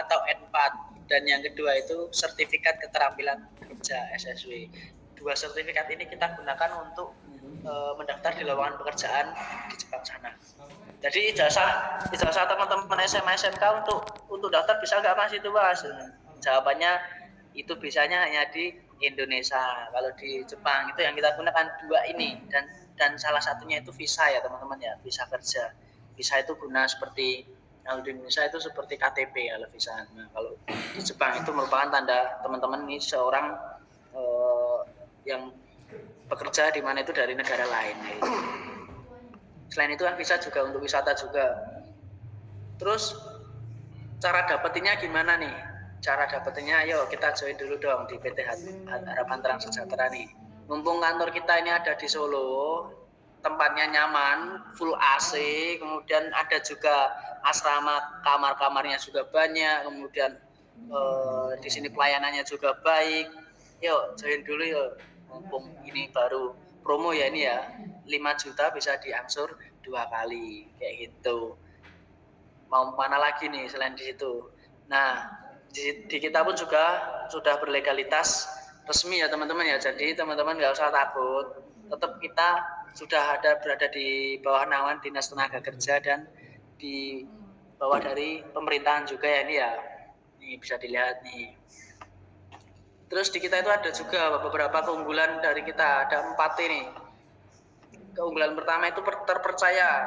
atau N4, dan yang kedua itu sertifikat keterampilan kerja SSW. Dua sertifikat ini kita gunakan untuk mendaftar di lowongan pekerjaan di Jepang sana. Jadi ijazah teman-teman SMA SMK untuk daftar bisa nggak Mas itu Mas? Jawabannya itu bisanya hanya di Indonesia. Kalau di Jepang itu yang kita gunakan dua ini, dan salah satunya itu visa ya teman-teman ya, visa kerja. Visa itu guna seperti, kalau di Indonesia itu seperti KTP kalau visa. Nah, kalau di Jepang itu merupakan tanda teman-teman ini seorang yang bekerja di mana itu dari negara lain. Gitu. Selain itu kan visa juga untuk wisata juga. Terus cara dapetinnya gimana nih? Cara dapetinnya, ayo kita join dulu dong di PT Harapan Terang Sejahtera nih. Mumpung kantor kita ini ada di Solo, tempatnya nyaman, full AC, kemudian ada juga asrama, kamar-kamarnya juga banyak, kemudian di sini pelayanannya juga baik. Yuk join dulu yuk, mumpung ini baru promo ya ini ya, 5 juta bisa diangsur 2 kali kayak gitu. Mau mana lagi nih selain di situ. Nah, di kita pun juga sudah berlegalitas resmi ya teman-teman ya. Jadi teman-teman nggak usah takut. Tetap kita sudah berada di bawah naungan Dinas Tenaga Kerja dan di bawah dari pemerintahan juga ya ini ya. Ini bisa dilihat nih. Terus di kita itu ada juga beberapa keunggulan dari kita. Ada 4 ini. Keunggulan pertama itu terpercaya,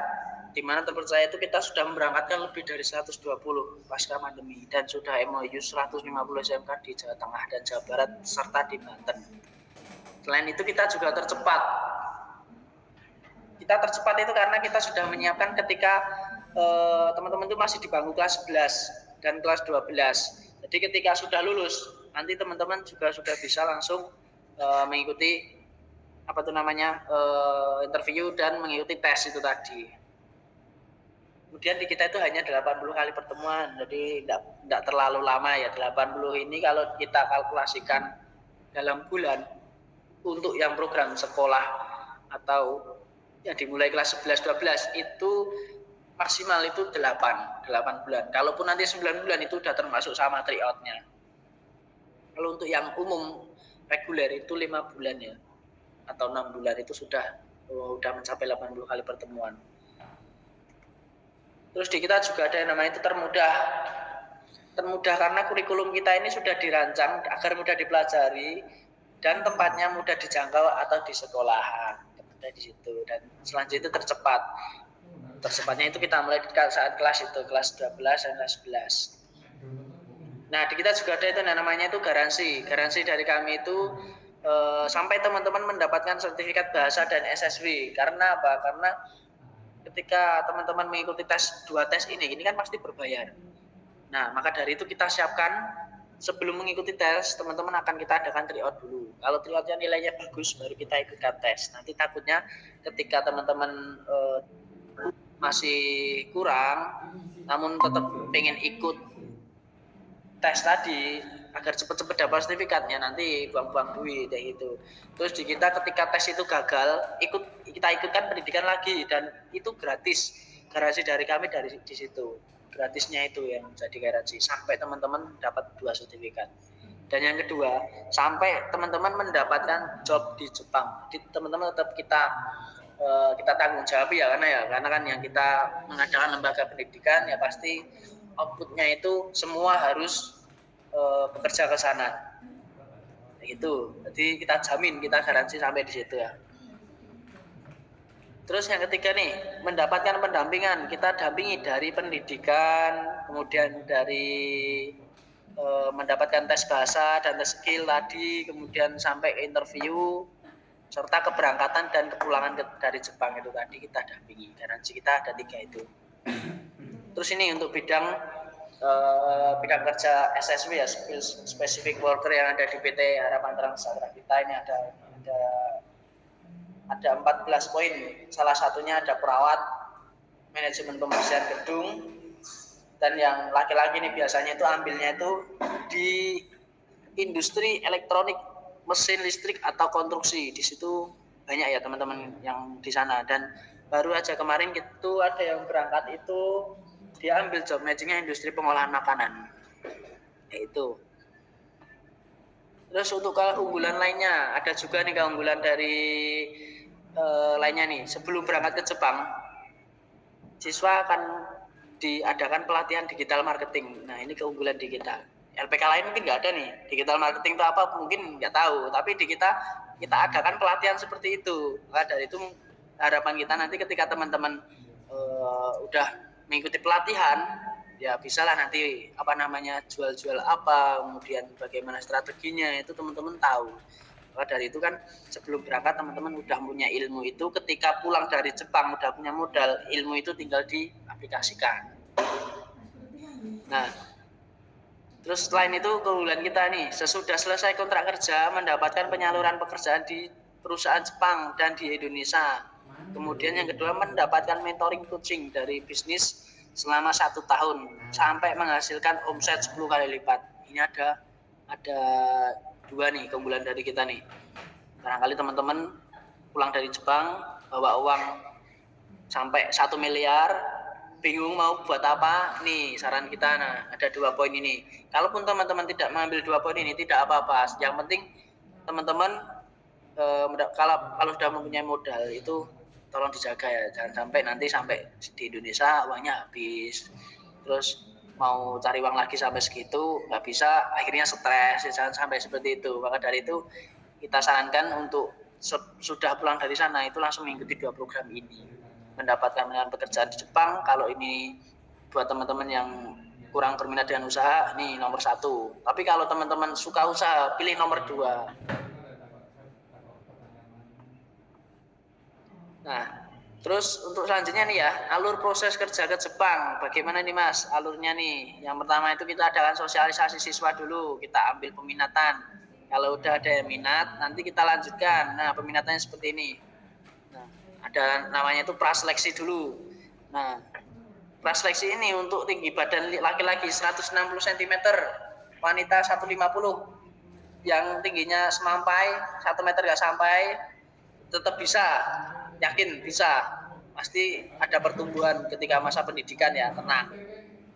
di mana terpercaya itu kita sudah memberangkatkan lebih dari 120 pasca pandemi dan sudah MOU 150 SMK di Jawa Tengah dan Jawa Barat serta di Banten. Selain itu kita juga tercepat. Kita tercepat itu karena kita sudah menyiapkan ketika teman-teman itu masih di bangku kelas 11 dan kelas 12. Jadi ketika sudah lulus, nanti teman-teman juga sudah bisa langsung mengikuti interview dan mengikuti tes itu tadi. Kemudian di kita itu hanya 80 kali pertemuan, jadi tidak terlalu lama ya. 80 ini kalau kita kalkulasikan dalam bulan untuk yang program sekolah atau yang dimulai kelas 11-12 itu maksimal itu 8 bulan. Kalaupun nanti 9 bulan itu sudah termasuk sama tryout-nya. Kalau untuk yang umum reguler itu 5 bulan ya, atau 6 bulan itu sudah mencapai 80 kali pertemuan. Terus di kita juga ada yang namanya itu termudah karena kurikulum kita ini sudah dirancang agar mudah dipelajari dan tempatnya mudah dijangkau atau di sekolahan, ada di situ. Dan selanjutnya itu tercepatnya itu kita mulai saat kelas 12 dan kelas 11. Nah di kita juga ada itu namanya itu garansi dari kami itu sampai teman-teman mendapatkan sertifikat bahasa dan SSW. Karena apa? Karena ketika teman-teman mengikuti dua tes ini kan pasti berbayar. Nah, maka dari itu kita siapkan sebelum mengikuti tes, teman-teman akan kita adakan tryout dulu. Kalau tryoutnya nilainya bagus, baru kita ikutkan tes. Nanti takutnya ketika teman-teman masih kurang, namun tetap pengen ikut tes tadi, agar cepat-cepat dapat sertifikatnya, nanti buang-buang duit kayak gitu. Terus di kita ketika tes itu gagal, kita ikutkan pendidikan lagi dan itu gratis. Garansi dari kami dari di situ. Gratisnya itu yang jadi garansi sampai teman-teman dapat 2 sertifikat. Dan yang kedua, sampai teman-teman mendapatkan job di Jepang. Jadi teman-teman tetap kita tanggung jawab ya, karena kan yang kita mengadakan lembaga pendidikan ya pasti outputnya itu semua harus bekerja ke sana. Itu. Jadi kita jamin, kita garansi sampai di situ ya. Terus yang ketiga nih, mendapatkan pendampingan. Kita dampingi dari pendidikan, kemudian dari mendapatkan tes bahasa dan tes skill tadi, kemudian sampai ke interview, serta keberangkatan dan kepulangan dari Jepang itu tadi kita dampingi. Garansi kita ada 3 itu. Terus ini untuk bidang kerja SSW ya, specific worker yang ada di PT Harapan Terang Sejahtera kita ini ada 14 poin. Salah satunya ada perawat, manajemen pembersihan gedung, dan yang laki-laki nih biasanya itu ambilnya itu di industri elektronik, mesin listrik atau konstruksi. Di situ banyak ya teman-teman yang di sana. Dan baru aja kemarin itu ada yang berangkat itu dia ambil job matchingnya industri pengolahan makanan. Itu. Terus untuk keunggulan lainnya, ada juga nih keunggulan dari lainnya nih. Sebelum berangkat ke Jepang, siswa akan diadakan pelatihan digital marketing. Nah, ini keunggulan di kita. LPK lain mungkin nggak ada nih. Digital marketing itu apa mungkin nggak tahu. Tapi di kita adakan pelatihan seperti itu. Maka dari itu harapan kita nanti ketika teman-teman udah mengikuti pelatihan, ya bisalah nanti jual-jual apa, kemudian bagaimana strateginya itu teman-teman tahu. Maka dari itu kan sebelum berangkat teman-teman udah punya ilmu itu, ketika pulang dari Jepang udah punya modal, ilmu itu tinggal diaplikasikan. Nah, terus selain itu keunggulan kita nih, sesudah selesai kontrak kerja mendapatkan penyaluran pekerjaan di perusahaan Jepang dan di Indonesia. Kemudian yang kedua mendapatkan mentoring coaching dari bisnis selama 1 tahun sampai menghasilkan omset 10 kali lipat. Ini ada 2 nih keunggulan dari kita nih. Barangkali teman-teman pulang dari Jepang bawa uang sampai 1 miliar, bingung mau buat apa, nih saran kita. Nah, ada 2 poin ini. Kalaupun teman-teman tidak mengambil 2 poin ini tidak apa-apa. Yang penting teman-teman kalau sudah mempunyai modal itu tolong dijaga ya, jangan sampai di Indonesia uangnya habis, terus mau cari uang lagi sampai segitu nggak bisa, akhirnya stres, jangan sampai seperti itu. Maka dari itu kita sarankan untuk sudah pulang dari sana itu langsung mengikuti 2 program ini, mendapatkan pekerjaan di Jepang. Kalau ini buat teman-teman yang kurang berminat dengan usaha, ini nomor 1. Tapi kalau teman-teman suka usaha, pilih nomor 2. Nah, terus untuk selanjutnya nih ya, alur proses kerja ke Jepang. Bagaimana nih Mas alurnya nih? Yang pertama itu kita adakan sosialisasi siswa dulu, kita ambil peminatan. Kalau udah ada yang minat, nanti kita lanjutkan. Nah, peminatannya seperti ini. Nah, ada namanya itu praseleksi dulu. Nah, praseleksi ini untuk tinggi badan laki-laki 160 cm, wanita 150. Yang tingginya semampai, 1 meter nggak sampai, tetap bisa, yakin bisa, pasti ada pertumbuhan ketika masa pendidikan ya, tenang.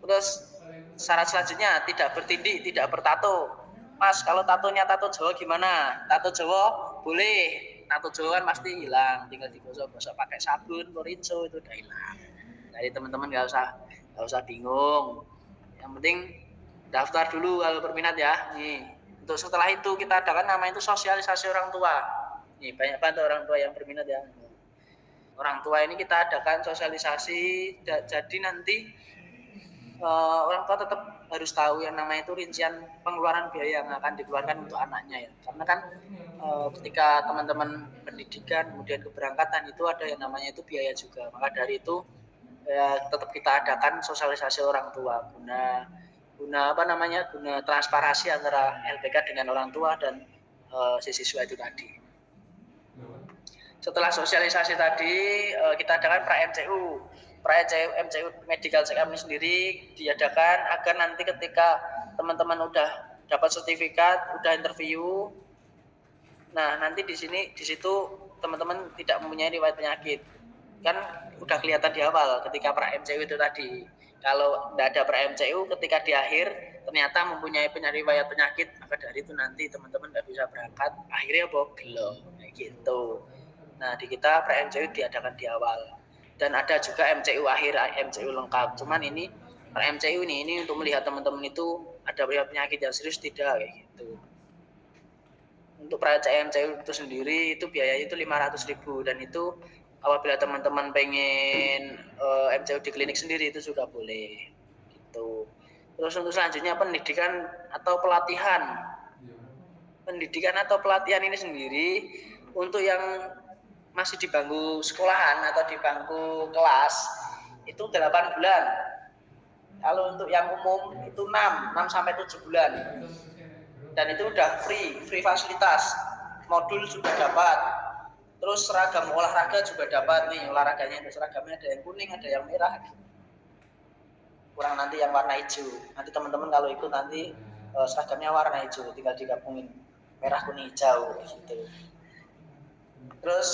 Terus syarat selanjutnya tidak bertindik, tidak bertato. Mas, kalau tatonya tato Jawa gimana? Tato Jawa boleh, tato Jawa kan pasti hilang, tinggal digosok-gosok pakai sabun, rinso itu udah hilang. Jadi teman-teman nggak usah bingung. Yang penting daftar dulu kalau berminat ya. Nih, untuk setelah itu kita adakan namanya itu sosialisasi orang tua. Nih, banyak banget orang tua yang berminat ya. Orang tua ini kita adakan sosialisasi, jadi nanti orang tua tetap harus tahu yang namanya itu rincian pengeluaran biaya yang akan dikeluarkan untuk anaknya ya. Karena kan ketika teman-teman pendidikan kemudian keberangkatan itu ada yang namanya itu biaya juga. Maka dari itu tetap kita adakan sosialisasi orang tua guna transparansi antara LPK dengan orang tua dan si siswa itu tadi. Setelah sosialisasi tadi kita adakan pra-MCU. Pra-MCU medical check up ini sendiri diadakan agar nanti ketika teman-teman udah dapat sertifikat, udah interview, nah nanti di situ teman-teman tidak mempunyai riwayat penyakit. Kan udah kelihatan di awal ketika pra-MCU itu tadi. Kalau tidak ada pra-MCU, ketika di akhir ternyata mempunyai riwayat penyakit, maka dari itu nanti teman-teman nggak bisa berangkat, akhirnya boglo kayak gitu. Nah, di kita pra-MCU diadakan di awal. Dan ada juga MCU akhir, MCU lengkap. Cuman ini pra-MCU ini untuk melihat teman-teman itu ada penyakit yang serius tidak kayak gitu. Untuk pra-MCU itu sendiri itu biayanya itu 500.000 dan itu apabila teman-teman pengen MCU di klinik sendiri itu juga boleh gitu. Terus untuk selanjutnya pendidikan atau pelatihan. Pendidikan atau pelatihan ini sendiri untuk yang masih di bangku sekolahan atau di bangku kelas itu 8 bulan. Kalau untuk yang umum itu 6 sampai 7 bulan. Dan itu udah free fasilitas. Modul sudah dapat. Terus seragam olahraga juga dapat nih, olahraganya itu seragamnya ada yang kuning, ada yang merah. Kurang nanti yang warna hijau. Nanti teman-teman kalau ikut nanti seragamnya warna hijau, tinggal digabungin merah, kuning, hijau gitu. Terus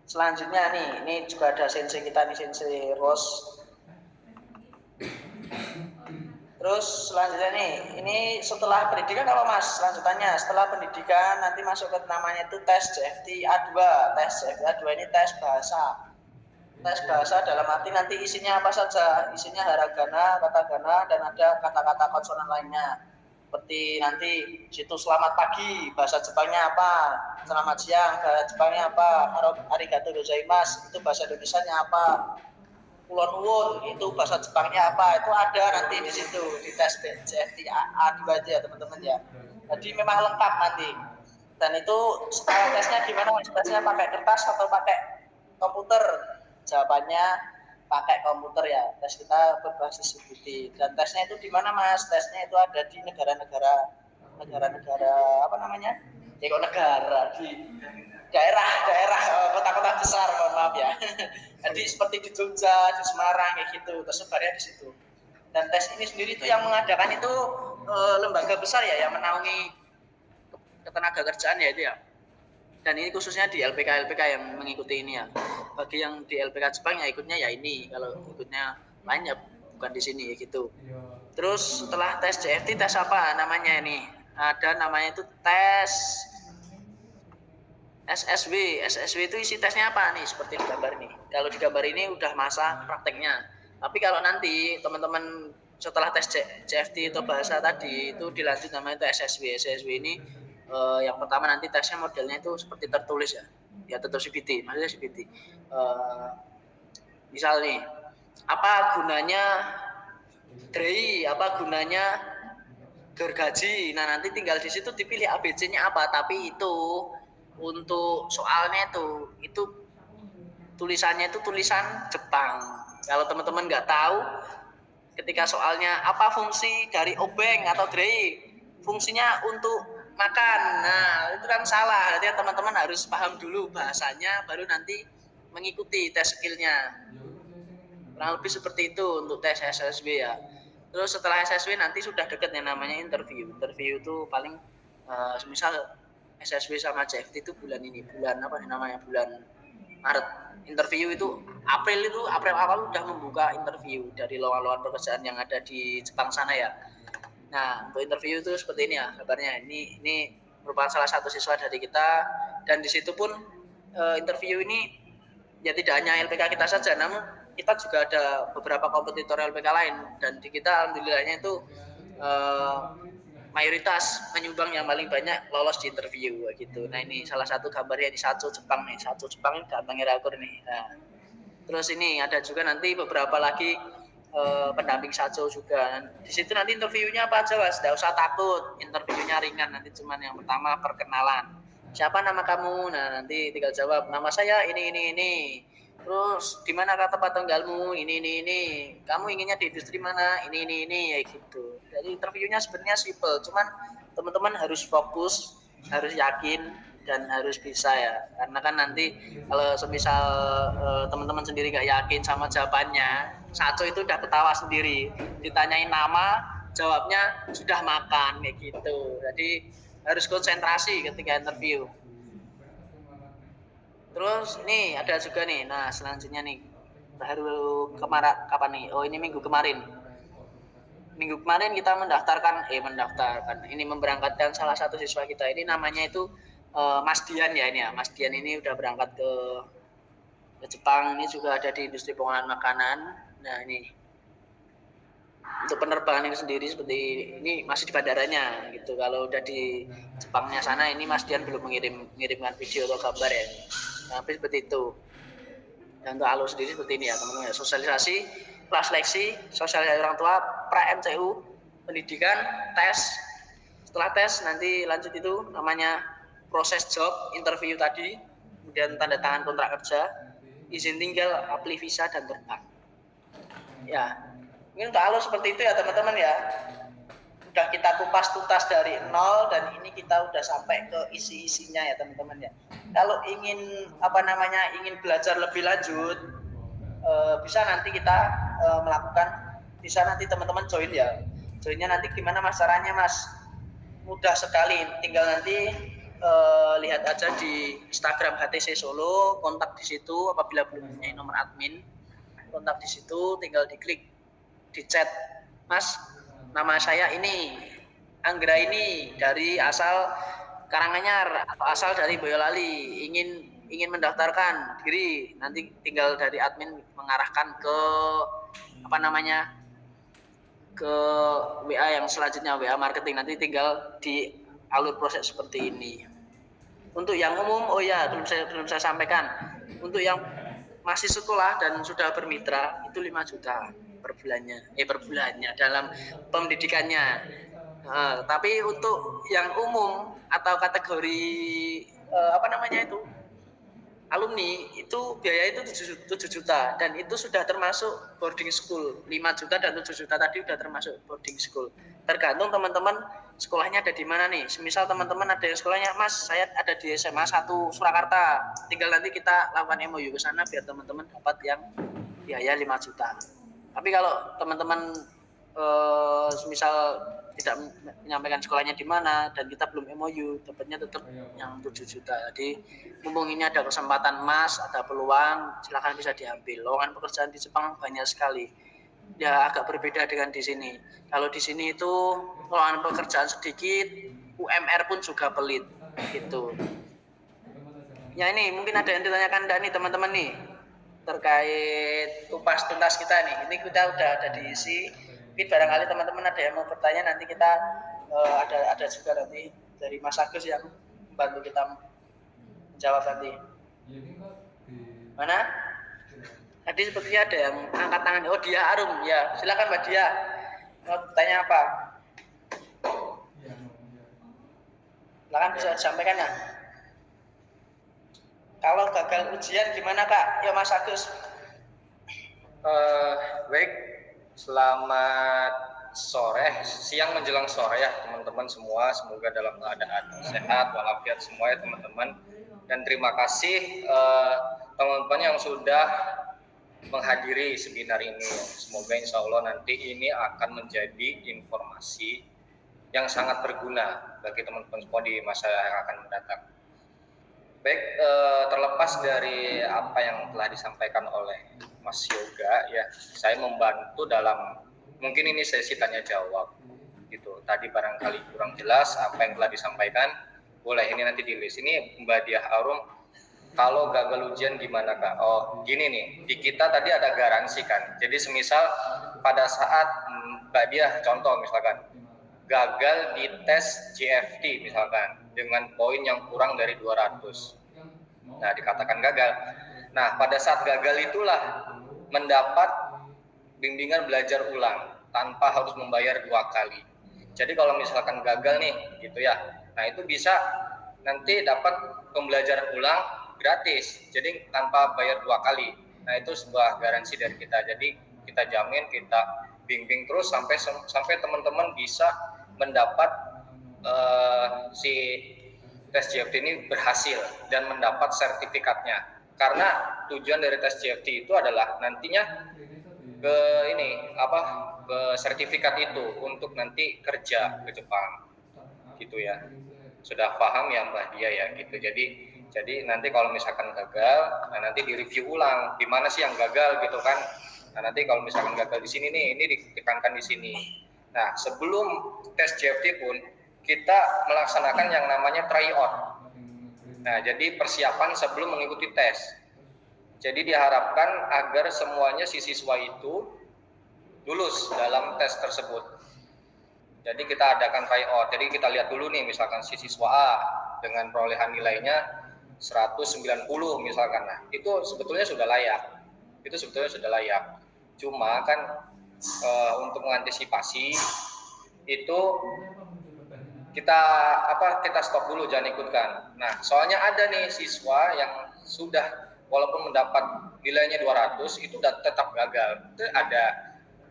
selanjutnya nih, ini juga ada sensei kita nih, sensei Ros. Terus selanjutnya nih, ini setelah pendidikan apa Mas? Selanjutnya setelah pendidikan nanti masuk ke namanya itu tes JFT A2. Tes JFT A2 ini tes bahasa. Tes bahasa dalam arti nanti isinya apa saja? Isinya hiragana, katakana, dan ada kata-kata konsonan lainnya. Seperti nanti situ selamat pagi, bahasa Jepangnya apa? Selamat siang, bahasa Jepangnya apa? Arigato gozaimasu, itu bahasa Indonesianya apa? Kulon nuwun, itu bahasa Jepangnya apa? Itu ada nanti di situ di tes JFT A2 itu ya teman-teman ya. Jadi memang lengkap nanti. Dan itu setelah tesnya gimana? Tesnya pakai kertas atau pakai komputer? Jawabannya pakai komputer ya. Tes kita berbasis CBT. Dan tesnya itu di mana Mas? Tesnya itu ada di negara-negara apa namanya? Ya kok negara di daerah kota-kota besar, mohon maaf ya. Jadi seperti di Jogja, di Semarang kayak gitu, tersebarnya di situ. Dan tes ini sendiri itu yang mengadakan itu lembaga besar ya yang menaungi ketenaga kerjaan ya itu ya. Dan ini khususnya di LPK yang mengikuti ini ya. Bagi yang di LPK Jepang ya ikutnya ya ini, kalau ikutnya lainnya bukan di sini ya gitu. Terus setelah tes JFT tes apa namanya ini? Ada namanya itu tes SSW. SSW itu isi tesnya apa nih? Seperti di gambar ini. Kalau di gambar ini udah masa prakteknya. Tapi kalau nanti teman-teman setelah tes JFT atau bahasa tadi itu dilanjut namanya itu SSW. SSW ini yang pertama nanti tesnya modelnya itu seperti tertulis ya. Ya tetap CBT, maksudnya CBT. Misal nih, apa gunanya DRI, apa gunanya gergaji. Nah, nanti tinggal di situ dipilih ABC-nya apa, tapi itu untuk soalnya itu tulisannya itu tulisan Jepang. Kalau teman-teman nggak tahu, ketika soalnya apa fungsi dari obeng atau DRI, fungsinya untuk makan. Nah, itu kan salah. Jadi teman-teman harus paham dulu bahasanya, baru nanti mengikuti tes skillnya. Kurang lebih seperti itu untuk tes SSW ya. Terus setelah SSW nanti sudah deket yang namanya interview. Interview itu paling misal SSW sama JFT itu bulan apa namanya, bulan Maret. Interview itu April awal udah membuka interview dari lowongan pekerjaan yang ada di Jepang sana ya. Nah, untuk interview itu seperti ini ya kabarnya. Ini merupakan salah satu siswa dari kita, dan di situ pun interview ini ya tidak hanya LPK kita saja, namun kita juga ada beberapa kompetitor LPK lain, dan di kita alhamdulillahnya itu mayoritas menyumbang yang paling banyak lolos di interview gitu. Nah, ini salah satu gambarnya di Sacho Jepang nih. Sacho Jepang ini gantengnya rakur nih. Nah, terus ini ada juga nanti beberapa lagi pendamping Sacho juga. Di situ nanti interviewnya apa aja Mas? Tidak usah takut, interviewnya ringan. Nanti cuman yang pertama perkenalan. Siapa nama kamu? Nah, nanti tinggal jawab, nama saya ini. Terus di mana tempat tinggalmu? Ini. Kamu inginnya di industri mana? Ini ya gitu. Jadi interviewnya sebenarnya simple, cuman teman-teman harus fokus, harus yakin, dan harus bisa ya. Karena kan nanti kalau semisal teman-teman sendiri nggak yakin sama jawabannya, Sacho itu udah ketawa sendiri. Ditanyain nama, jawabnya sudah makan kayak gitu. Jadi harus konsentrasi ketika interview. Terus nih ada juga nih, nah selanjutnya nih baru kapan nih? Oh, ini minggu kemarin kita mendaftarkan ini memberangkatkan salah satu siswa kita. Ini namanya itu Mas Dian ya ini ya. Mas Dian ini udah berangkat ke Jepang. Ini juga ada di industri pengolahan makanan. Nah, ini untuk penerbangan ini sendiri seperti ini masih di bandaranya gitu. Kalau udah di Jepangnya sana, ini Mas Dian belum mengirimkan video atau gambar ya. Tapi seperti itu. Dan untuk alur sendiri seperti ini ya teman-teman. Sosialisasi, kelas seleksi, sosialisasi orang tua, pra-MCU, pendidikan, tes. Setelah tes nanti lanjut itu namanya proses job, interview tadi, kemudian tanda tangan kontrak kerja, izin tinggal, apply visa, dan terbang. Ya, ini untuk alur seperti itu ya teman-teman ya. Udah kita kupas tuntas dari nol, dan ini kita udah sampai ke isi-isinya ya teman-teman ya. Kalau ingin ingin belajar lebih lanjut, bisa nanti kita melakukan, bisa nanti teman-teman join ya. Joinnya nanti gimana Mas caranya Mas? Mudah sekali, tinggal nanti lihat aja di Instagram HTC Solo, kontak di situ. Apabila belum punya nomor admin, kontak di situ, tinggal diklik, di chat, Mas nama saya ini, Anggra ini dari asal Karanganyar atau asal dari Boyolali, ingin mendaftarkan diri, nanti tinggal dari admin mengarahkan ke apa namanya, ke WA yang selanjutnya, WA marketing, nanti tinggal di alur proses seperti ini. Untuk yang umum, oh ya, belum saya sampaikan, untuk yang masih sekolah dan sudah bermitra itu 5 juta per bulannya dalam pendidikannya. Tapi untuk yang umum atau kategori apa namanya itu, alumni, itu biaya itu 7 juta dan itu sudah termasuk boarding school. 5 juta dan 7 juta tadi sudah termasuk boarding school. Tergantung teman-teman sekolahnya ada di mana nih. Semisal teman-teman ada yang sekolahnya, Mas, saya ada di SMA 1 Surakarta. Tinggal nanti kita lakukan MOU ke sana biar teman-teman dapat yang biaya 5 juta. Tapi kalau teman-teman misal tidak menyampaikan sekolahnya di mana dan kita belum MOU, dapatnya tetap yang 7 juta. Jadi mumpung ini ada kesempatan emas, ada peluang, silakan bisa diambil. Lowongan pekerjaan di Jepang banyak sekali. Ya agak berbeda dengan di sini. Kalau di sini itu lowongan pekerjaan sedikit, UMR pun juga pelit gitu. Ya ini mungkin ada yang ditanyakan enggak nih teman-teman nih terkait kupas tuntas kita nih. Ini kita udah ada diisi. Mungkin barangkali teman-teman ada yang mau bertanya, nanti kita ada juga nanti dari Mas Agus yang membantu kita menjawab nanti. Mana? Tadi sepertinya ada yang angkat tangan. Oh, Dia Arum. Ya, silakan Mbak Dia. Mau bertanya apa? Silakan bisa disampaikan ya. Kalau gagal ujian gimana Kak? Ya Mas Agus. Baik, selamat sore, siang menjelang sore ya teman-teman semua. Semoga dalam keadaan sehat walafiat semua ya teman-teman. Dan terima kasih teman-teman yang sudah menghadiri seminar ini. Semoga insya Allah nanti ini akan menjadi informasi yang sangat berguna bagi teman-teman semua di masa yang akan mendatang. Baik, terlepas dari apa yang telah disampaikan oleh Mas Yoga ya, saya membantu dalam mungkin ini sesi tanya jawab gitu. Tadi barangkali kurang jelas apa yang telah disampaikan, boleh ini nanti di list. Ini Mbak Diah Arum, kalau gagal ujian gimana Kak? Oh gini nih, di kita tadi ada garansi kan. Jadi semisal pada saat Mbak Diah contoh misalkan gagal di tes JFT misalkan dengan poin yang kurang dari 200. Nah, dikatakan gagal. Nah, pada saat gagal itulah mendapat bimbingan belajar ulang tanpa harus membayar 2 kali. Jadi kalau misalkan gagal nih gitu ya. Nah, itu bisa nanti dapat pembelajaran ulang gratis. Jadi tanpa bayar 2 kali. Nah, itu sebuah garansi dari kita. Jadi kita jamin, kita bimbing terus sampai teman-teman bisa mendapat si tes JFT ini berhasil dan mendapat sertifikatnya. Karena tujuan dari tes JFT itu adalah nantinya ke sertifikat itu untuk nanti kerja ke Jepang gitu ya. Sudah paham ya Mbak Dia ya gitu. Jadi nanti kalau misalkan gagal, nah nanti direview ulang di mana sih yang gagal gitu kan. Nah nanti kalau misalkan gagal di sini nih, ini ditekankan di sini. Nah, sebelum tes JFT pun kita melaksanakan yang namanya tryout. Nah, jadi persiapan sebelum mengikuti tes. Jadi diharapkan agar semuanya si siswa itu lulus dalam tes tersebut. Jadi kita adakan tryout. Jadi kita lihat dulu nih, misalkan si siswa A dengan perolehan nilainya 190 misalkan. Nah, itu sebetulnya sudah layak. Cuma kan untuk mengantisipasi itu kita stop dulu, jangan ikutkan. Nah, soalnya ada nih siswa yang sudah walaupun mendapat nilainya 200 itu tetap gagal. Itu ada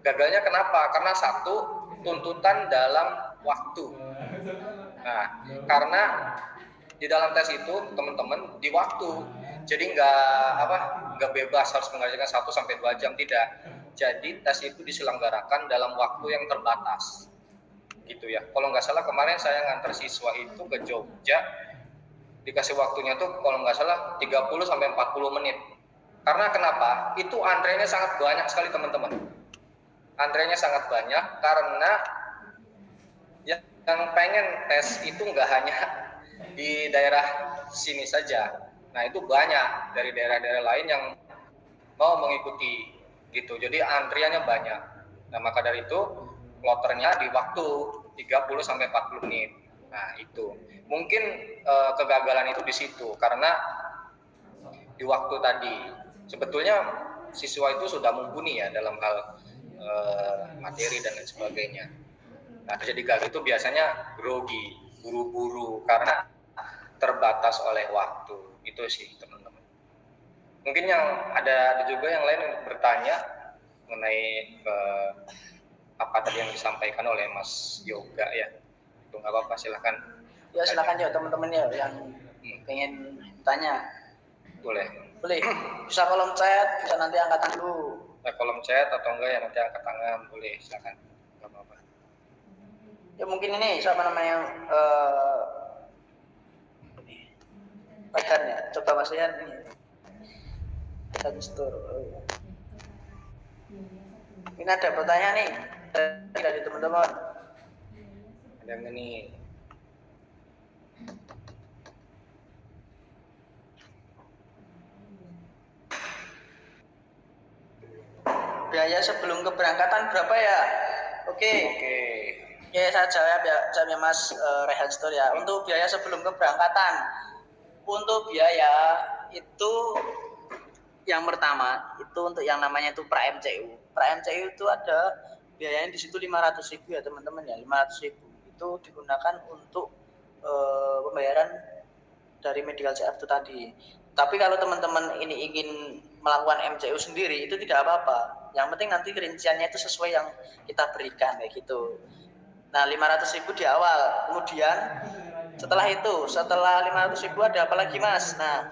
gagalnya kenapa? Karena satu, tuntutan dalam waktu. Nah, karena di dalam tes itu teman-teman di waktu. Jadi nggak bebas harus mengerjakan 1-2 jam, tidak. Jadi tes itu diselenggarakan dalam waktu yang terbatas gitu ya. Kalau nggak salah kemarin saya ngantar siswa itu ke Jogja, dikasih waktunya tuh kalau nggak salah 30-40 menit. Karena kenapa? Itu antrenya sangat banyak sekali teman-teman. Antrenya sangat banyak karena yang pengen tes itu nggak hanya di daerah sini saja. Nah itu banyak dari daerah-daerah lain yang mau mengikuti gitu. Jadi antriannya banyak. Nah maka dari itu kloternya di waktu 30 sampai 40 menit. Nah itu mungkin kegagalan itu di situ karena di waktu tadi sebetulnya siswa itu sudah mumpuni ya dalam hal materi dan lain sebagainya. Nah terjadi gagal itu biasanya grogi, buru-buru karena terbatas oleh waktu. Itu sih teman-teman. Mungkin yang ada juga yang lain yang bertanya mengenai apa tadi yang disampaikan oleh Mas Yoga ya. Itu nggak apa-apa, silahkan. Ya silakan ya teman-teman ya yang pengen tanya. Boleh. Bisa kolom chat, bisa nanti angkat tangan dulu. Kolom chat atau enggak ya nanti angkat tangan, boleh, silakan. Nggak apa-apa. Ya mungkin ini siapa namanya Rehan ya, coba Mas Rehan ini. Rehan Store. Ini ada pertanyaan nih dari teman-teman. Ada yang ini. Biaya sebelum keberangkatan berapa ya? Oke saya jawab ya Mas Rehan Store ya. Untuk biaya sebelum keberangkatan, untuk biaya itu yang pertama itu untuk yang namanya itu pra MCU. Pra MCU itu ada biayanya di situ 500.000 ya teman-teman ya, 500.000 itu digunakan untuk pembayaran dari medical check up itu tadi. Tapi kalau teman-teman ini ingin melakukan MCU sendiri itu tidak apa-apa. Yang penting nanti rinciannya itu sesuai yang kita berikan kayak gitu. Nah 500.000 di awal, kemudian setelah 500.000 ada apa lagi Mas? Nah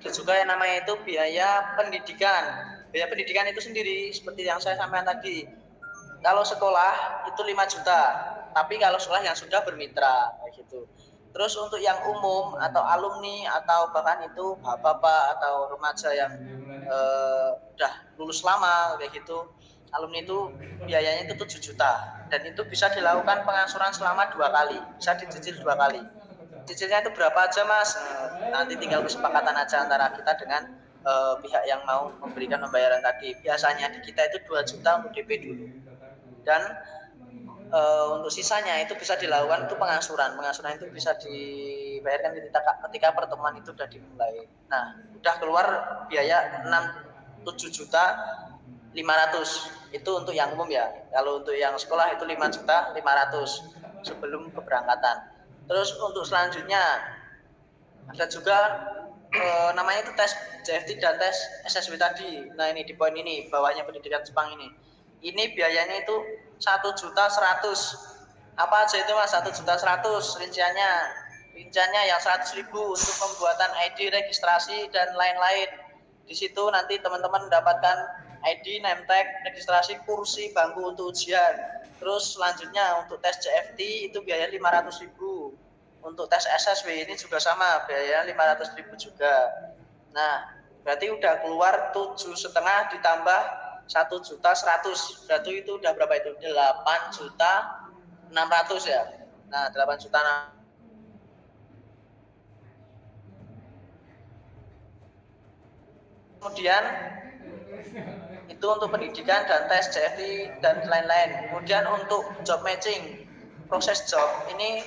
ada juga yang namanya itu biaya pendidikan. Biaya pendidikan itu sendiri seperti yang saya sampaikan tadi. Kalau sekolah itu 5 juta, tapi kalau sekolah yang sudah bermitra kayak gitu. Terus untuk yang umum atau alumni atau bahkan itu bapak-bapak atau remaja yang udah lulus lama kayak gitu, alumni itu biayanya itu 7 juta dan itu bisa dilakukan pengangsuran selama 2 kali, bisa dicicil 2 kali. Cicilnya itu berapa aja Mas? Nanti tinggal kesepakatan aja antara kita dengan pihak yang mau memberikan pembayaran tadi. Biasanya di kita itu 2 juta untuk DP dulu. Dan untuk sisanya itu bisa dilakukan itu pengangsuran itu bisa dibayarkan ketika pertemuan itu sudah dimulai. Nah udah keluar biaya 7 juta 500 itu untuk yang umum ya. Kalau untuk yang sekolah itu 5 juta 500 sebelum keberangkatan. Terus untuk selanjutnya ada juga namanya itu tes JFT dan tes SSW tadi. Nah ini di poin ini bawahnya pendidikan Jepang ini. Ini biayanya itu 1.100.000. Apa aja itu Mas? 1.100.000 rinciannya yang 100.000 untuk pembuatan ID, registrasi dan lain-lain. Di situ nanti teman-teman mendapatkan ID, name tag, registrasi, kursi, bangku untuk ujian. Terus selanjutnya untuk tes JFT itu biaya 500.000. Untuk tes SSW ini juga sama, biaya 500.000 juga. Nah, berarti udah keluar 7,5 ditambah 1.100.000. Berarti itu udah berapa itu? 8.600.000 ya. Nah, 8.600.000. Kemudian itu untuk pendidikan dan tes JFT dan lain-lain. Kemudian untuk job matching, proses job ini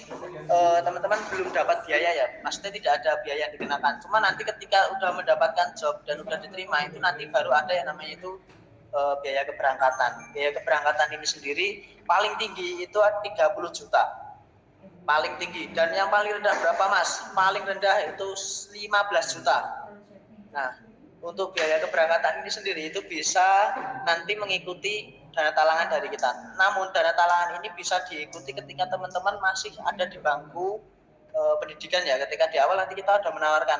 teman-teman belum dapat biaya ya, maksudnya tidak ada biaya yang dikenakan. Cuma nanti ketika udah mendapatkan job dan udah diterima itu nanti baru ada yang namanya itu biaya keberangkatan. Biaya keberangkatan ini sendiri paling tinggi itu 30 juta. Paling tinggi. Dan yang paling rendah berapa Mas? Paling rendah itu 15 juta. Nah, untuk biaya keberangkatan ini sendiri itu bisa nanti mengikuti dana talangan dari kita. Namun dana talangan ini bisa diikuti ketika teman-teman masih ada di bangku pendidikan ya. Ketika di awal nanti kita sudah menawarkan,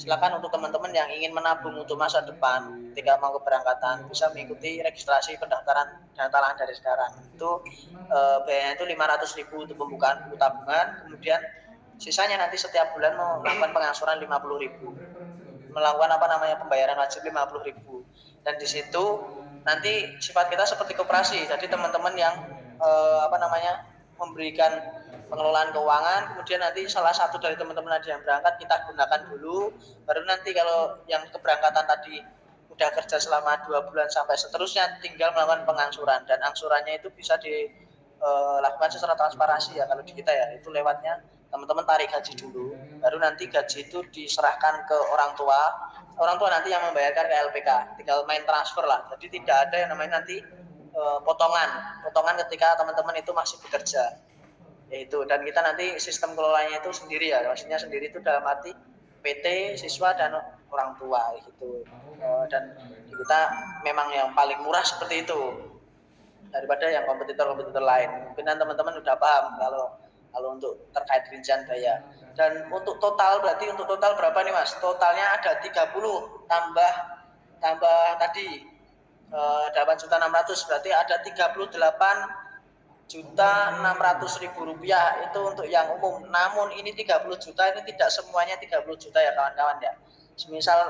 silakan untuk teman-teman yang ingin menabung untuk masa depan ketika mau keberangkatan bisa mengikuti registrasi pendaftaran dana talangan dari sekarang. Itu biayanya itu 500.000 untuk pembukaan buku tabungan, kemudian sisanya nanti setiap bulan mau melakukan pengangsuran 50.000. Melakukan pembayaran wajib 50.000. Dan di situ nanti sifat kita seperti koperasi. Jadi teman-teman yang memberikan pengelolaan keuangan, kemudian nanti salah satu dari teman-teman ada yang berangkat kita gunakan dulu, baru nanti kalau yang keberangkatan tadi udah kerja selama 2 bulan sampai seterusnya tinggal melakukan pengangsuran, dan angsurannya itu bisa dilakukan secara transparansi ya kalau di kita ya, itu lewatnya teman-teman tarik gaji dulu, baru nanti gaji itu diserahkan ke orang tua nanti yang membayarkan ke LPK, tinggal main transfer lah, jadi tidak ada yang namanya nanti potongan ketika teman-teman itu masih bekerja, yaitu, dan kita nanti sistem kelolanya itu sendiri ya, maksudnya sendiri itu dalam arti PT, siswa, dan orang tua gitu. Dan kita memang yang paling murah seperti itu daripada yang kompetitor lain. Mungkin teman-teman sudah paham kalau untuk terkait rincian biaya. Dan untuk total, berarti untuk total berapa nih Mas? Totalnya ada 30 tambah tadi 8.600.000, berarti ada 38.600.000 rupiah itu untuk yang umum. Namun ini 30 juta ini tidak semuanya 30 juta ya kawan-kawan ya. Misal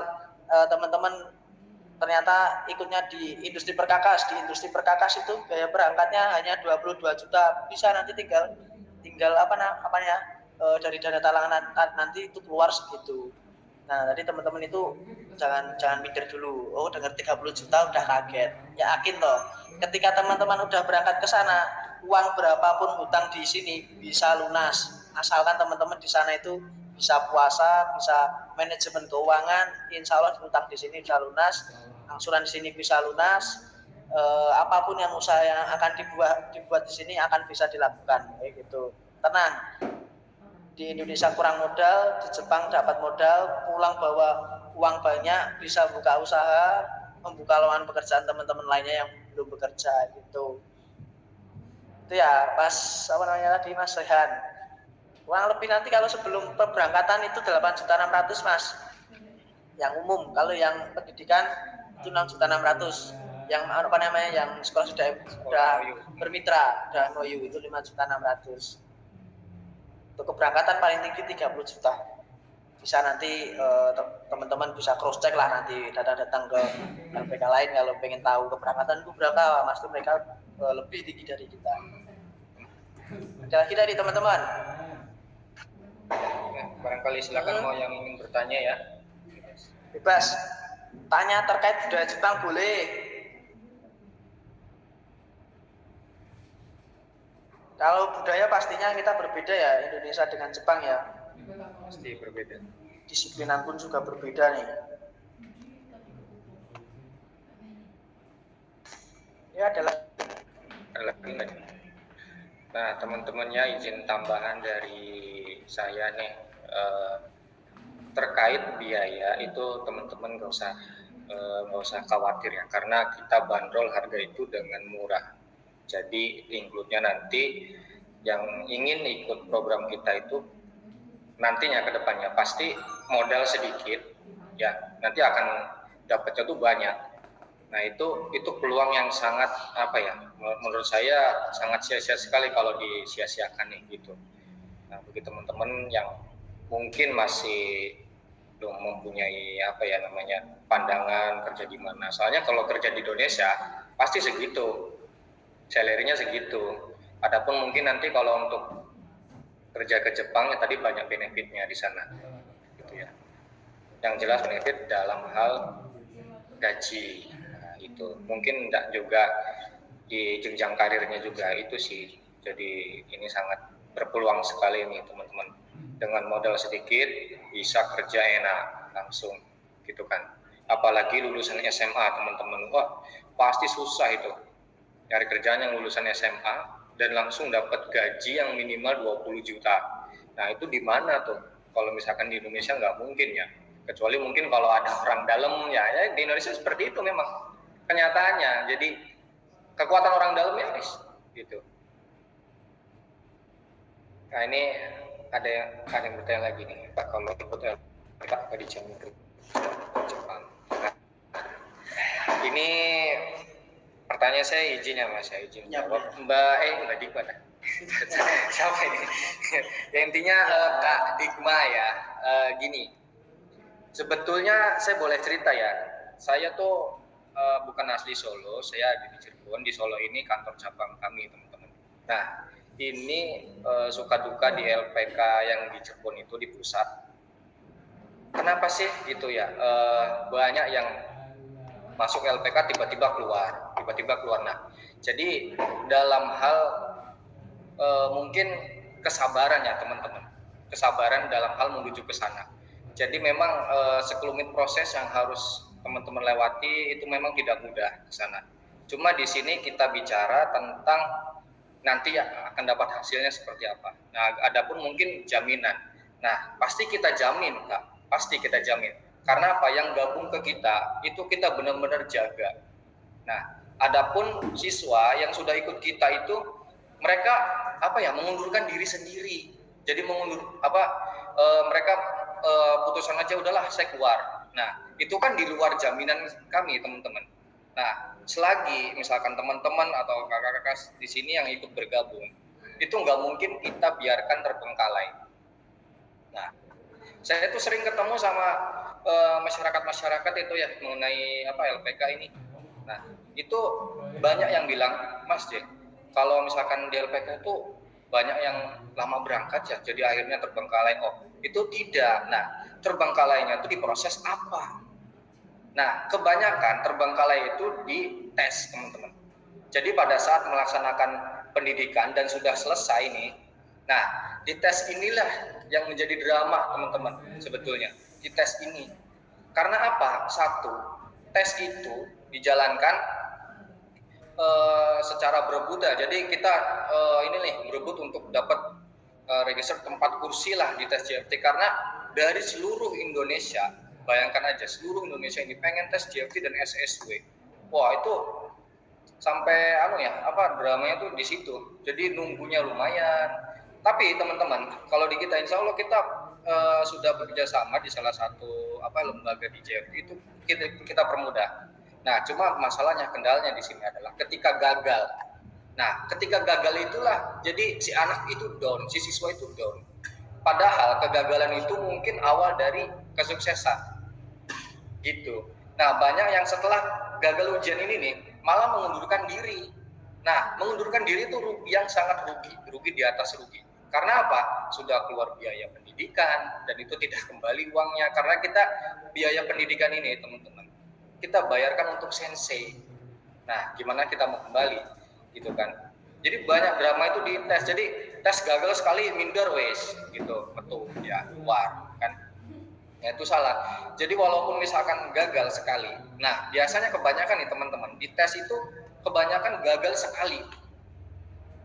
teman-teman ternyata ikutnya di industri perkakas itu biaya berangkatnya hanya 22 juta, bisa nanti tinggal dari dana talangan nanti itu keluar segitu. Nah, tadi teman-teman itu jangan minder dulu. Oh, dengar 30 juta udah kaget. Yakin toh, ketika teman-teman udah berangkat ke sana, uang berapapun hutang di sini bisa lunas. Asalkan teman-teman di sana itu bisa puasa, bisa manajemen keuangan, insya Allah hutang di sini bisa lunas, angsuran di sini bisa lunas, apapun yang usaha yang akan dibuat di sini akan bisa dilakukan, kayak gitu. Tenang. Di Indonesia kurang modal, di Jepang dapat modal, pulang bawa uang banyak, bisa buka usaha, membuka lowongan pekerjaan teman-teman lainnya yang belum bekerja gitu. Itu ya Mas tadi Mas Rehan. Kurang lebih nanti kalau sebelum keberangkatan itu 8.600.000 Mas. Yang umum, kalau yang pendidikan itu 6.600.000. Yang yang sekolah sudah bermitra, sudah MOU itu 5.600.000. Untuk keberangkatan paling tinggi 30 juta. Bisa nanti teman-teman bisa cross check lah, nanti datang ke LPK lain kalau pengen tahu keberangkatan itu berapa, pasti mereka lebih tinggi dari kita. Ada lagi dari teman-teman? Barangkali silakan mau yang ingin bertanya ya. Bebas. Tanya terkait budaya Jepang boleh. Kalau budaya pastinya kita berbeda ya, Indonesia dengan Jepang ya. Pasti berbeda. Disiplinan pun juga berbeda nih. Ya adalah. Nah teman-temannya izin tambahan dari saya nih, terkait biaya itu teman-teman nggak usah khawatir ya, karena kita bandrol harga itu dengan murah. Jadi include-nya nanti yang ingin ikut program kita itu nantinya ke depannya pasti modal sedikit ya, nanti akan dapatnya tuh banyak. Nah itu peluang yang sangat menurut saya sangat sia-sia sekali kalau disia-siakan nih gitu. Nah bagi teman-teman yang mungkin masih belum mempunyai pandangan kerja di mana, soalnya kalau kerja di Indonesia pasti segitu, salary-nya segitu. Adapun mungkin nanti kalau untuk kerja ke Jepang ya tadi banyak benefitnya di sana, gitu ya. Yang jelas benefit dalam hal gaji, nah, itu mungkin enggak juga di jenjang karirnya juga itu sih. Jadi ini sangat berpeluang sekali nih teman-teman. Dengan modal sedikit bisa kerja enak langsung, gitu kan. Apalagi lulusan SMA teman-teman, wah pasti susah itu cari kerjaan yang lulusan SMA dan langsung dapat gaji yang minimal 20 juta. Nah itu di mana tuh? Kalau misalkan di Indonesia nggak mungkin ya. Kecuali mungkin kalau ada orang dalam ya di Indonesia seperti itu memang kenyataannya. Jadi kekuatan orang dalam ya gitu. Nah ini ada yang bertanya lagi nih Pak, kalau ikut LPK di Jepang. Nah, ini pertanyaan saya izin ya Mas, saya izin jawab. Mbak Dikma dah. Siapa ini? Ya, intinya Kak Dikma ya. Gini, sebetulnya saya boleh cerita ya. Saya tuh bukan asli Solo, saya ada di Cirebon. Di Solo ini kantor cabang kami teman-teman. Nah, ini suka duka di LPK yang di Cirebon itu di pusat. Kenapa sih gitu ya? Banyak yang masuk LPK tiba-tiba keluar. Nah, jadi dalam hal mungkin kesabaran ya teman-teman, kesabaran dalam hal menuju ke sana. Jadi memang sekelumit proses yang harus teman-teman lewati itu memang tidak mudah ke sana. Cuma di sini kita bicara tentang nanti akan dapat hasilnya seperti apa. Nah, adapun mungkin jaminan. Nah, pasti kita jamin, Kak. Pasti kita jamin. Karena apa? Yang gabung ke kita itu kita benar-benar jaga. Nah, adapun siswa yang sudah ikut kita itu mereka mengundurkan diri sendiri. Jadi mereka putusan aja udahlah saya keluar. Nah, itu kan di luar jaminan kami, teman-teman. Nah, selagi misalkan teman-teman atau kakak-kakak di sini yang ikut bergabung, itu nggak mungkin kita biarkan terbengkalai. Nah, saya itu sering ketemu sama masyarakat itu ya mengenai LPK ini. Nah, itu banyak yang bilang, Mas J, kalau misalkan di LPK itu banyak yang lama berangkat ya, jadi akhirnya terbengkalai. Oh, itu tidak. Nah, terbengkalainya itu diproses apa? Nah, kebanyakan terbengkalai itu di tes, teman-teman. Jadi pada saat melaksanakan pendidikan dan sudah selesai nih, nah, di tes inilah yang menjadi drama, teman-teman, sebetulnya. Di tes ini. Karena apa? Satu, tes itu dijalankan secara berebut ya. Jadi kita berebut untuk dapat register tempat kursi lah di tes JFT, karena dari seluruh Indonesia, bayangkan aja seluruh Indonesia ini pengen tes JFT dan SSW. Wah, itu sampai dramanya tuh di situ. Jadi nunggunya lumayan. Tapi teman-teman, kalau di kita insya Allah kita sudah bekerja sama di salah satu lembaga di JFT itu kita permudah. Nah, cuma masalahnya, kendalanya di sini adalah ketika gagal. Nah, ketika gagal itulah jadi si anak itu down, si siswa itu down. Padahal kegagalan itu mungkin awal dari kesuksesan. Gitu. Nah, banyak yang setelah gagal ujian ini nih malah mengundurkan diri. Nah, mengundurkan diri itu yang sangat rugi di atas rugi. Karena apa? Sudah keluar biaya pendidikan dan itu tidak kembali uangnya, karena kita biaya pendidikan ini, teman-teman, kita bayarkan untuk sensei. Nah, gimana kita mau kembali, gitu kan? Jadi banyak drama itu di tes. Jadi tes gagal sekali minder wes, gitu, betul ya, keluar kan? Ya, itu salah. Jadi walaupun misalkan gagal sekali, nah biasanya kebanyakan nih teman-teman di tes itu kebanyakan gagal sekali.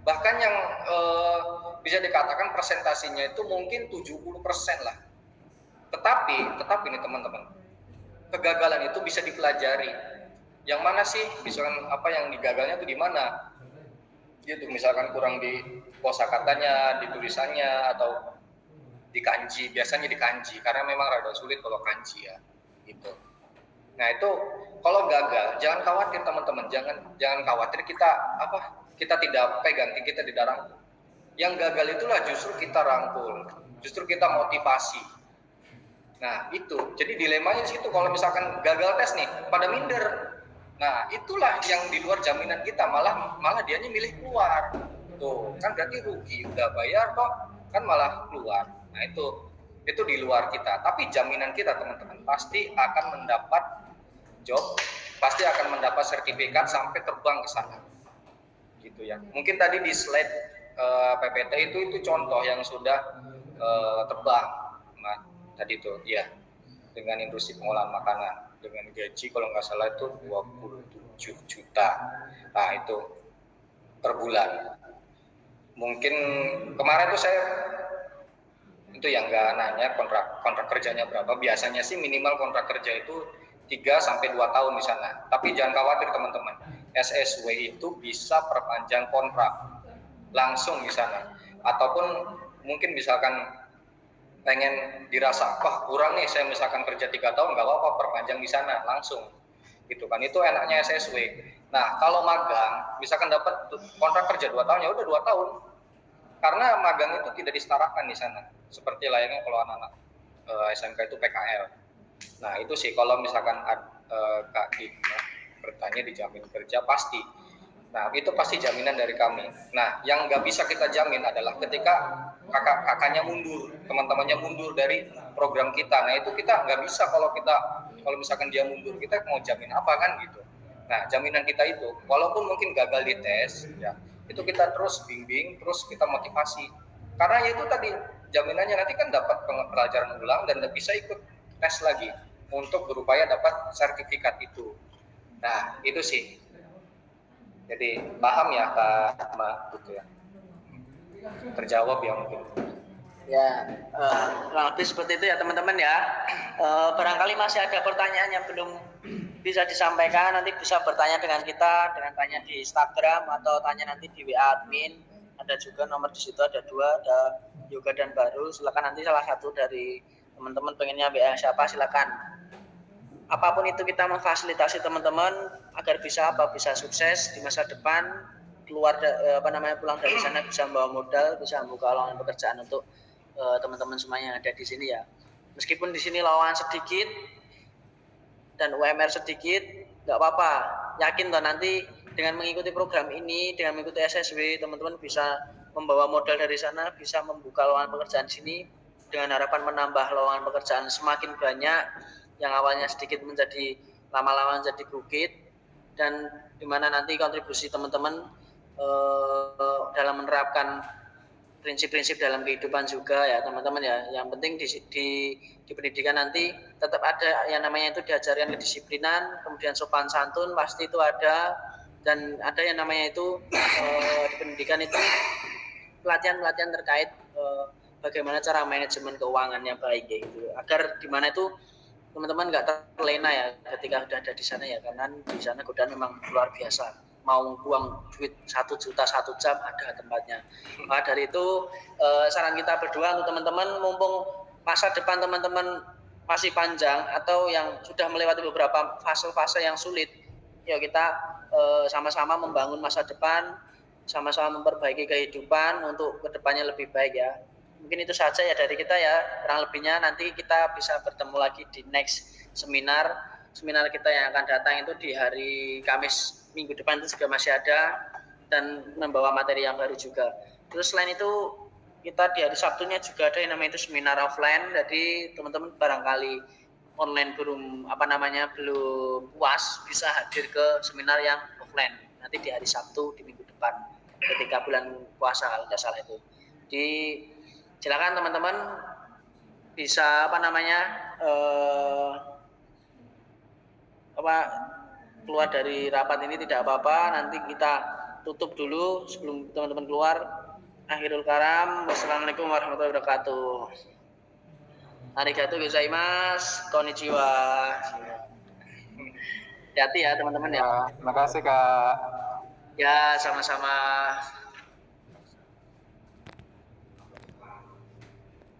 Bahkan yang bisa dikatakan presentasinya itu mungkin 70% lah. Tetapi nih teman-teman, kegagalan itu bisa dipelajari. Yang mana sih, misalkan yang digagalnya itu di mana? Gitu, misalkan kurang di kosakatanya, di tulisannya, atau di kanji. Biasanya di kanji, karena memang rada sulit kalau kanji ya. Gitu. Nah, itu kalau gagal, jangan khawatir teman-teman, jangan khawatir kita tidak pegang, kita tidak rangkul. Yang gagal itulah justru kita rangkul, justru kita motivasi. Nah, itu. Jadi dilemanya di situ, kalau misalkan gagal tes nih, pada minder. Nah, itulah yang di luar jaminan kita, malah dianya milih keluar. Tuh, kan berarti rugi, udah bayar kok, kan malah keluar. Nah, itu di luar kita. Tapi jaminan kita, teman-teman, pasti akan mendapat job, pasti akan mendapat sertifikat sampai terbang ke sana. Gitu ya. Mungkin tadi di slide PPT itu contoh yang sudah terbang. Nah, tadi itu ya, dengan industri pengolahan makanan dengan gaji kalau nggak salah itu 27 juta. Nah, itu per bulan. Mungkin kemarin tuh saya itu yang nggak nanya kontrak kerjanya berapa. Biasanya sih minimal kontrak kerja itu 3-2 tahun di sana. Tapi jangan khawatir teman-teman, SSW itu bisa perpanjang kontrak langsung di sana. Ataupun mungkin misalkan pengen dirasa, wah kurang nih saya misalkan kerja 3 tahun, nggak apa-apa, perpanjang di sana langsung. Gitu kan, itu enaknya SSW. Nah, kalau magang, misalkan dapat kontrak kerja 2 tahun, ya udah 2 tahun. Karena magang itu tidak disetarakan di sana. Seperti layaknya kalau anak-anak SMK itu PKL. Nah, itu sih kalau misalkan Kak Dik bertanya dijamin kerja, pasti Nah, itu pasti jaminan dari kami. Nah, yang nggak bisa kita jamin adalah ketika kakaknya mundur, teman-temannya mundur dari program kita. Nah, itu kita nggak bisa kalau misalkan dia mundur, kita mau jamin apa kan gitu. Nah, jaminan kita itu, walaupun mungkin gagal di tes, ya, itu kita terus bimbing, terus kita motivasi. Karena ya itu tadi, jaminannya nanti kan dapat pelajaran ulang dan bisa ikut tes lagi untuk berupaya dapat sertifikat itu. Nah, itu sih. Jadi paham ya Kak Ma gitu ya. Terjawab ya mungkin. Ya, kurang lebih seperti itu ya teman-teman ya. Barangkali masih ada pertanyaan yang belum bisa disampaikan, nanti bisa bertanya dengan kita, dengan tanya di Instagram atau tanya nanti di WA admin. Ada juga nomor di situ, ada 2, ada Yoga dan Baru. Silakan nanti salah satu dari teman-teman pengennya WA siapa, silakan. Apapun itu kita memfasilitasi teman-teman agar bisa sukses di masa depan, pulang dari sana bisa membawa modal, bisa membuka lowongan pekerjaan untuk teman-teman semuanya yang ada di sini ya. Meskipun di sini lowongan sedikit dan UMR sedikit, nggak apa-apa. Yakin toh nanti dengan mengikuti program ini, dengan mengikuti SSW, teman-teman bisa membawa modal dari sana, bisa membuka lowongan pekerjaan di sini dengan harapan menambah lowongan pekerjaan semakin banyak, yang awalnya sedikit menjadi lama-lama menjadi bukit, dan dimana nanti kontribusi teman-teman dalam menerapkan prinsip-prinsip dalam kehidupan juga ya teman-teman ya. Yang penting di pendidikan nanti tetap ada yang namanya itu diajarkan kedisiplinan, kemudian sopan santun pasti itu ada, dan ada yang namanya itu di pendidikan itu pelatihan-pelatihan terkait bagaimana cara manajemen keuangan yang baik gitu, agar di mana itu teman-teman nggak terlena ya ketika sudah ada di sana ya, karena di sana godaan memang luar biasa. Mau buang duit 1 juta 1 jam ada tempatnya. Maka dari itu saran kita berdua untuk teman-teman, mumpung masa depan teman-teman masih panjang atau yang sudah melewati beberapa fase-fase yang sulit, yuk kita sama-sama membangun masa depan, sama-sama memperbaiki kehidupan untuk kedepannya lebih baik ya. Mungkin itu saja ya dari kita ya, kurang lebihnya nanti kita bisa bertemu lagi di next seminar kita yang akan datang itu di hari Kamis minggu depan itu juga masih ada, dan membawa materi yang baru juga. Terus selain itu kita di hari Sabtunya juga ada yang namanya itu seminar offline, jadi teman-teman barangkali online belum belum puas, bisa hadir ke seminar yang offline nanti di hari Sabtu di minggu depan ketika bulan puasa kalau tidak salah itu. Di silakan teman-teman bisa keluar dari rapat ini tidak apa-apa, nanti kita tutup dulu sebelum teman-teman keluar. Akhirul kalam, wassalamualaikum warahmatullahi wabarakatuh. Arigatou gozaimasu, konnichiwa. Hati-hati ya teman-teman ya. Terima kasih Kak. Ya, sama-sama.